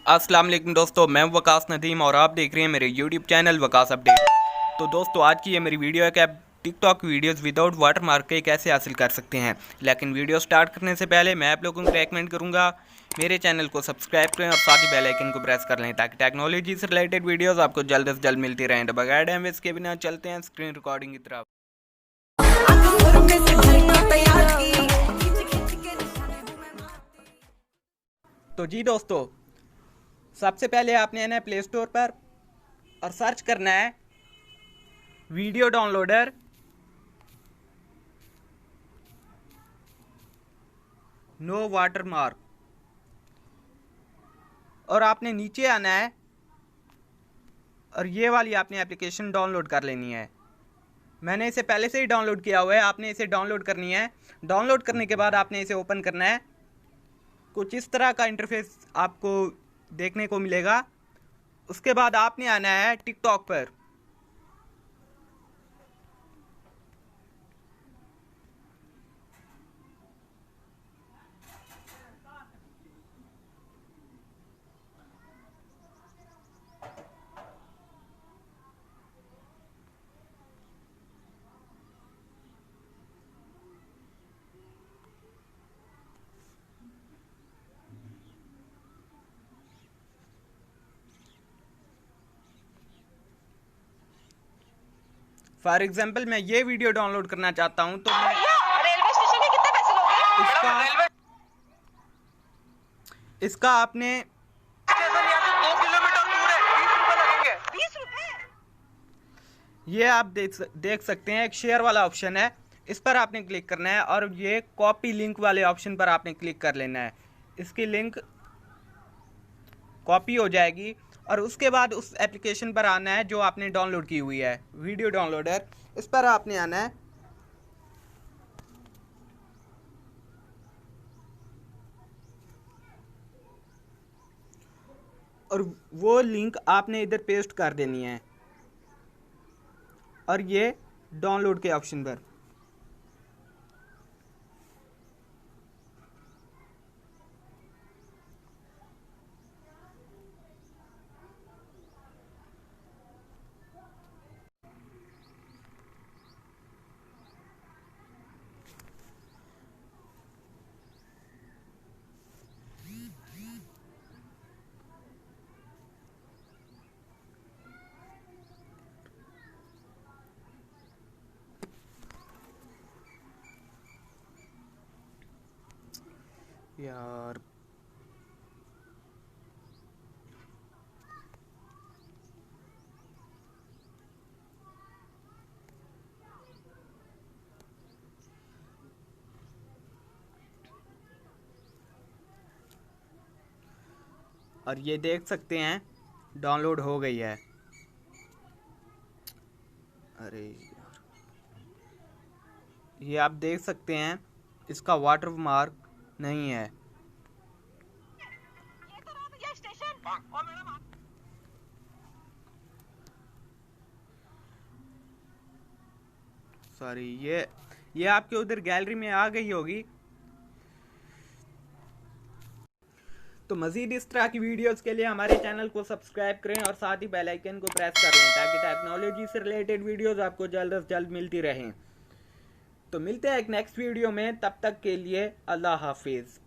अस्सलाम वालेकुम दोस्तों, मैं वकास नदीम और आप देख रहे हैं मेरे यूट्यूब चैनल वकास अपडेट। तो दोस्तों, आज की ये मेरी वीडियो है कि आप टिकटॉक वीडियोस विदाउट वाटरमार्क के कैसे हासिल कर सकते हैं। लेकिन वीडियो स्टार्ट करने से पहले मैं आप लोगों को रेकमेंड करूंगा मेरे चैनल को सब्सक्राइब करें और साथ ही बेल आइकन को प्रेस कर लें ताकि टेक्नोलॉजी से रिलेटेड वीडियोज़ आपको जल्द से जल्द मिलती रहें। तो बगैर टाइम वेस्ट के बिना चलते हैं स्क्रीन रिकॉर्डिंग की तरफ। तो जी दोस्तों, सबसे पहले आपने आना है प्ले स्टोर पर और सर्च करना है वीडियो डाउनलोडर नो वाटरमार्क और आपने नीचे आना है और ये वाली आपने एप्लीकेशन डाउनलोड कर लेनी है। मैंने इसे पहले से ही डाउनलोड किया हुआ है, आपने इसे डाउनलोड करनी है। डाउनलोड करने के बाद आपने इसे ओपन करना है। कुछ इस तरह का इंटरफेस आपको देखने को मिलेगा। उसके बाद आपने आना है टिकटॉक पर। फॉर एग्जाम्पल मैं ये वीडियो डाउनलोड करना चाहता हूँ तो मैं रेलवे स्टेशन के कितने पैसे लोगे? इसका आपने स्टेशन यहाँ से 2 किलोमीटर दूर है, 20 रुपए लगेंगे। 20 रुपए? ये आप देख सकते हैं एक शेयर वाला ऑप्शन है, इस पर आपने क्लिक करना है और ये कॉपी लिंक वाले ऑप्शन पर आपने क्लिक कर लेना है। इसकी लिंक कॉपी हो जाएगी और उसके बाद उस एप्लीकेशन पर आना है जो आपने डाउनलोड की हुई है वीडियो डाउनलोडर। इस पर आपने आना है और वो लिंक आपने इधर पेस्ट कर देनी है और ये डाउनलोड के ऑप्शन पर। यार और ये देख सकते हैं डाउनलोड हो गई है। अरे यार, ये आप देख सकते हैं इसका वाटर मार्क नहीं है। ये करो भैया स्टेशन। और मैडम सॉरी, ये आपके उधर गैलरी में आ गई होगी। तो मज़ीद इस तरह की वीडियोस के लिए हमारे चैनल को सब्सक्राइब करें और साथ ही बेल आइकन को प्रेस कर लें ताकि टेक्नोलॉजी से रिलेटेड वीडियोस आपको जल्द से जल्द मिलती रहें। तो मिलते हैं एक नेक्स्ट वीडियो में, तब तक के लिए अल्लाह हाफिज़।